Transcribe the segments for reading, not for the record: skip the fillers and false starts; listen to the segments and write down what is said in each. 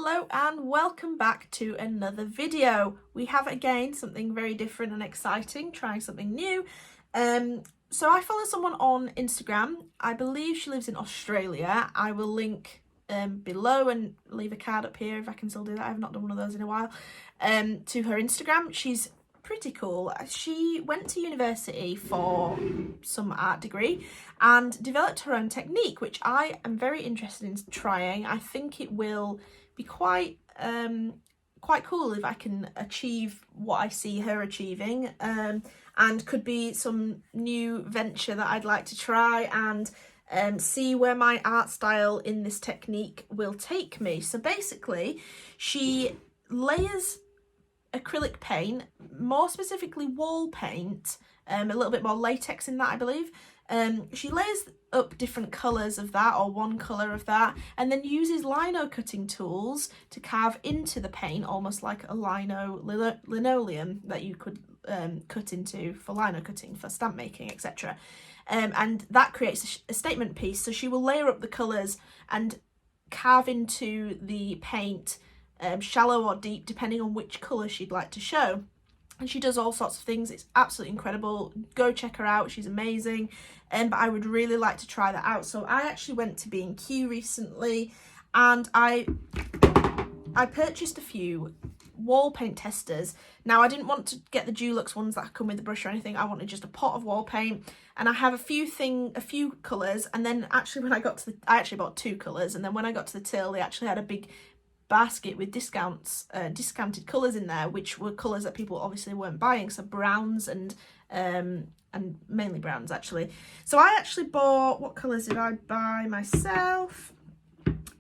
Hello and welcome back to another video. We have again something very different and exciting, trying something new. So I follow someone on Instagram. I believe she lives in Australia. I will link below and leave a card up here if I can still do that. I've not done one of those in a while. To her Instagram. She's pretty cool. She went to university for some art degree and developed her own technique, which I am very interested in trying. I think it will be quite cool if I can achieve what I see her achieving, and could be some new venture that I'd like to try and see where my art style in this technique will take me. So basically, she layers acrylic paint, more specifically wall paint, a little bit more latex in that, I believe. She layers up different colours of that, or one colour of that, and then uses lino cutting tools to carve into the paint, almost like a linoleum that you could cut into for lino cutting, for stamp making, etc. And that creates a statement piece. So she will layer up the colours and carve into the paint, shallow or deep, depending on which colour she'd like to show. And she does all sorts of things. It's absolutely incredible. Go check her out. She's amazing. But I would really like to try that out. So I actually went to B&Q recently and I purchased a few wall paint testers. Now I didn't want to get the Dulux ones that come with the brush or anything. I wanted just a pot of wall paint, and I have a few colours. And then actually when I got to I actually bought two colours, and then when I got to the till, they actually had a big basket with discounted colours in there, which were colours that people obviously weren't buying, so browns and mainly browns actually. So I actually bought, what colours did I buy myself?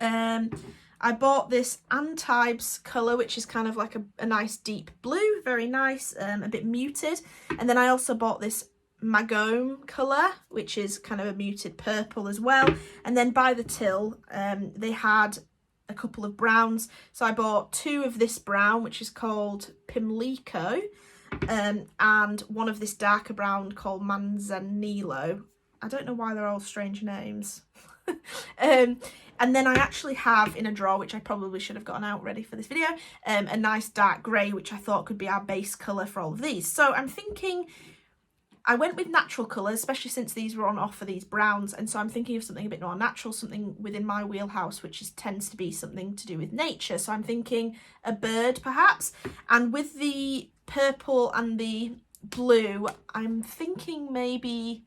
I bought this Antibes colour, which is kind of like a nice deep blue, very nice, a bit muted. And then I also bought this Magome colour, which is kind of a muted purple as well. And then by the till, they had a couple of browns, so I bought two of this brown, which is called Pimlico, and one of this darker brown called Manzanillo. I don't know why they're all strange names. And then I actually have in a drawer, which I probably should have gotten out ready for this video, a nice dark grey, which I thought could be our base colour for all of these. So I'm thinking, I went with natural colours, especially since these were on offer, these browns, and so I'm thinking of something a bit more natural, something within my wheelhouse, which tends to be something to do with nature. So I'm thinking a bird, perhaps. And with the purple and the blue, I'm thinking maybe,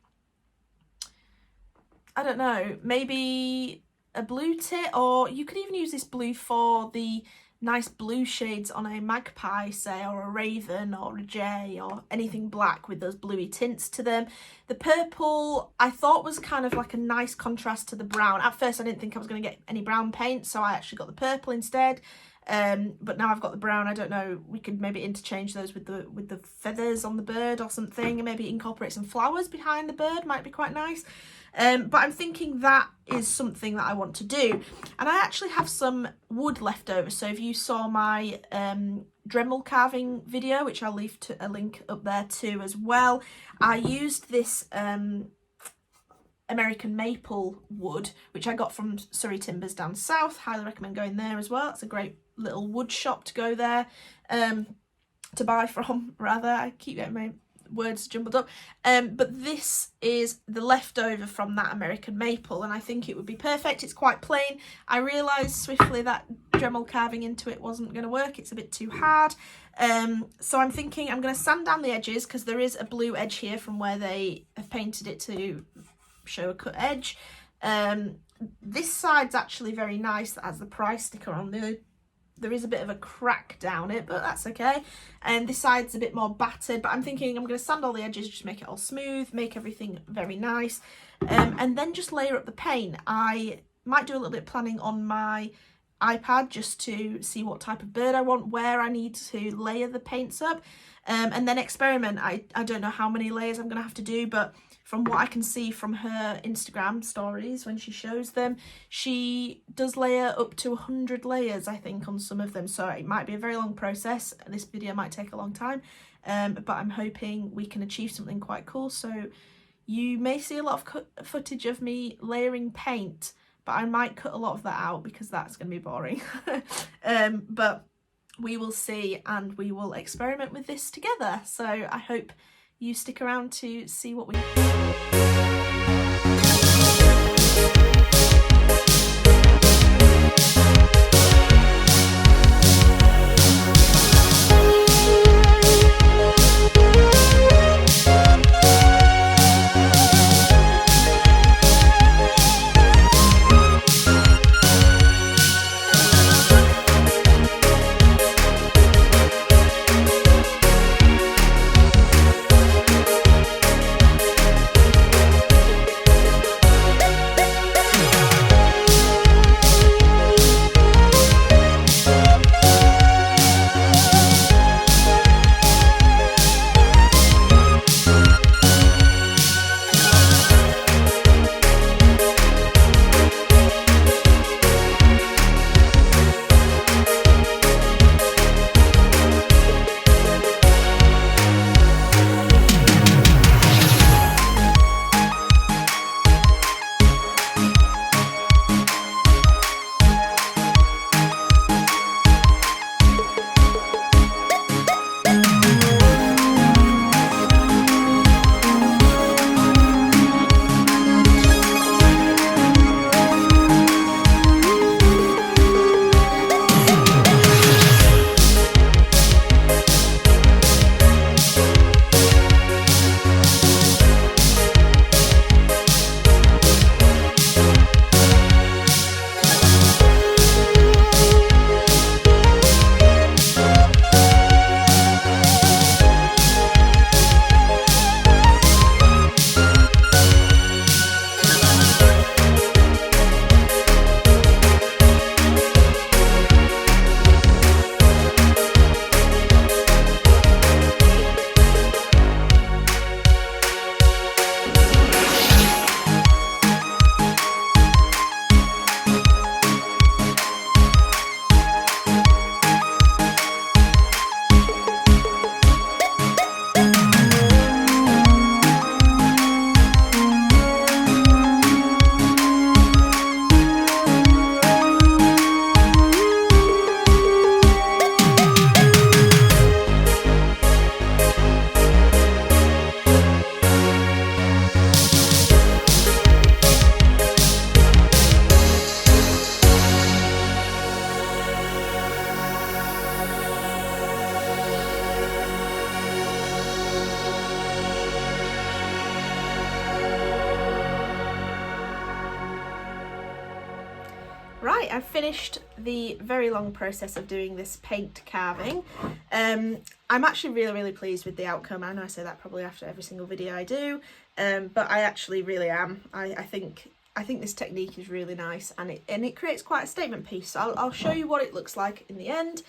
I don't know, maybe a blue tit, or you could even use this blue for the nice blue shades on a magpie, say, or a raven or a jay, or anything black with those bluey tints to them. The purple I thought was kind of like a nice contrast to the brown. At first I didn't think I was going to get any brown paint, so I actually got the purple instead. But now I've got the brown. I don't know, we could maybe interchange those with the feathers on the bird or something, and maybe incorporate some flowers behind the bird, might be quite nice. But I'm thinking that is something that I want to do. And I actually have some wood left over, so if you saw my Dremel carving video, which I'll leave a link up there too as well, I used this American maple wood, which I got from Surrey Timbers down south. Highly recommend going there as well. It's a great little wood shop to go there, to buy from, rather. I keep getting my words jumbled up. But this is the leftover from that American maple, and I think it would be perfect. It's quite plain. I realised swiftly that Dremel carving into it wasn't going to work. It's a bit too hard. So I'm thinking I'm going to sand down the edges, because there is a blue edge here from where they have painted it to show a cut edge. This side's actually very nice, that has the price sticker on there. There is a bit of a crack down it, but that's okay. And this side's a bit more battered, but I'm thinking I'm going to sand all the edges, just make it all smooth, make everything very nice, and then just layer up the paint. I might do a little bit of planning on my iPad just to see what type of bird I want, where I need to layer the paints up, and then experiment. I don't know how many layers I'm going to have to do, but from what I can see from her Instagram stories when she shows them, she does layer up to 100 layers, I think, on some of them. So it might be a very long process. This video might take a long time, but I'm hoping we can achieve something quite cool. So you may see a lot of footage of me layering paint, but I might cut a lot of that out because that's going to be boring. But we will see, and we will experiment with this together. So I hope you stick around to see what we Right, I've finished the very long process of doing this paint carving. I'm actually really pleased with the outcome. I know I say that probably after every single video I do, but I actually really am. I think this technique is really nice, and it creates quite a statement piece. So I'll show you what it looks like in the end.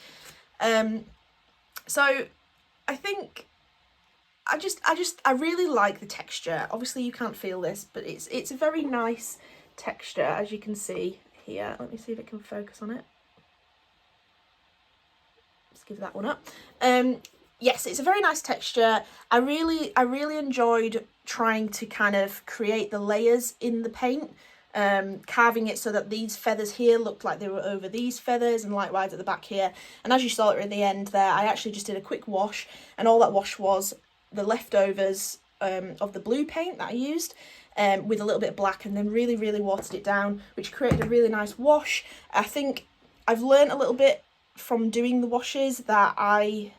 So I think I really like the texture. Obviously you can't feel this, but it's a very nice texture, as you can see here. Let me see if it can focus on it. Let's give that one up. Yes, it's a very nice texture. I really enjoyed trying to kind of create the layers in the paint, carving it so that these feathers here looked like they were over these feathers, and likewise at the back here. And as you saw at the end there, I actually just did a quick wash, and all that wash was the leftovers of the blue paint that I used, with a little bit of black, and then really watered it down, which created a really nice wash. I think I've learned a little bit from doing the washes that I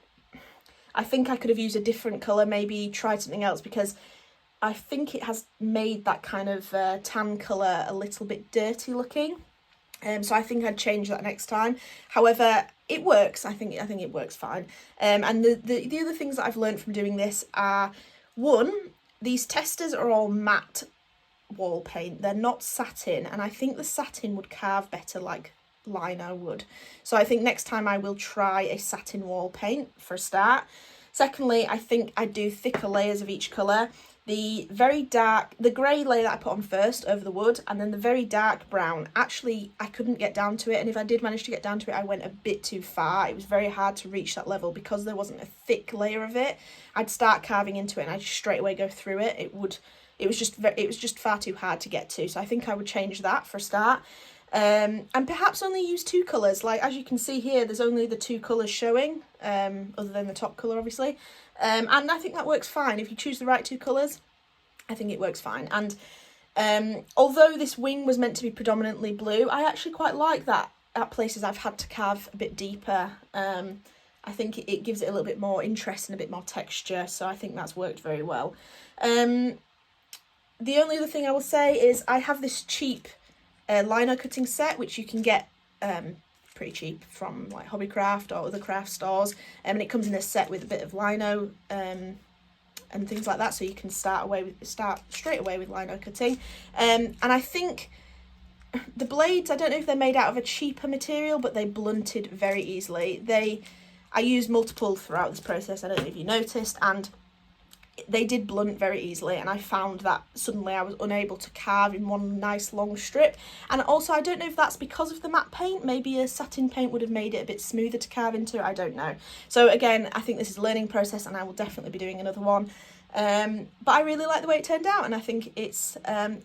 think I could have used a different colour, maybe tried something else, because I think it has made that kind of tan colour a little bit dirty looking. So I think I'd change that next time. However, it works. I think it works fine. And the other things that I've learned from doing this are, one, these testers are all matte wall paint. They're not satin, and I think the satin would carve better like Lino would. So I think next time I will try a satin wall paint for a start. Secondly, I think I do thicker layers of each colour. The very dark, the grey layer that I put on first over the wood, and then the very dark brown, actually I couldn't get down to it, and if I did manage to get down to it, I went a bit too far. It was very hard to reach that level because there wasn't a thick layer of it. I'd start carving into it and I'd just straight away go through it. It would it was just far too hard to get to. So I think I would change that for a start. And perhaps only use 2 colours. Like, as you can see here, there's only the 2 colours showing, other than the top colour, obviously. And I think that works fine. If you choose the right 2 colours, I think it works fine. And although this wing was meant to be predominantly blue, I actually quite like that at places I've had to carve a bit deeper. I think it gives it a little bit more interest and a bit more texture, so I think that's worked very well. The only other thing I will say is I have this cheap lino cutting set, which you can get pretty cheap from like Hobbycraft or other craft stores, and it comes in a set with a bit of lino and things like that, so you can start straight away with lino cutting. And I think the blades, I don't know if they're made out of a cheaper material, but they blunted very easily. I used multiple throughout this process, I don't know if you noticed, and they did blunt very easily, and I found that suddenly I was unable to carve in one nice long strip. And also, I don't know if that's because of the matte paint. Maybe a satin paint would have made it a bit smoother to carve into, I don't know. So again, I think this is a learning process, and I will definitely be doing another one. But I really like the way it turned out, and I think it's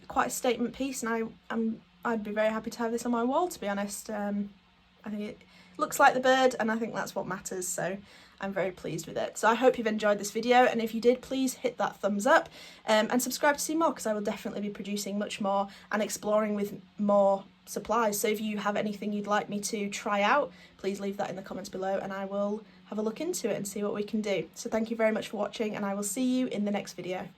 quite a statement piece, and I'd be very happy to have this on my wall, to be honest. I think it looks like the bird, and I think that's what matters, so I'm very pleased with it. So I hope you've enjoyed this video, and if you did, please hit that thumbs up and subscribe to see more, because I will definitely be producing much more and exploring with more supplies. So if you have anything you'd like me to try out, please leave that in the comments below, and I will have a look into it and see what we can do. So thank you very much for watching, and I will see you in the next video.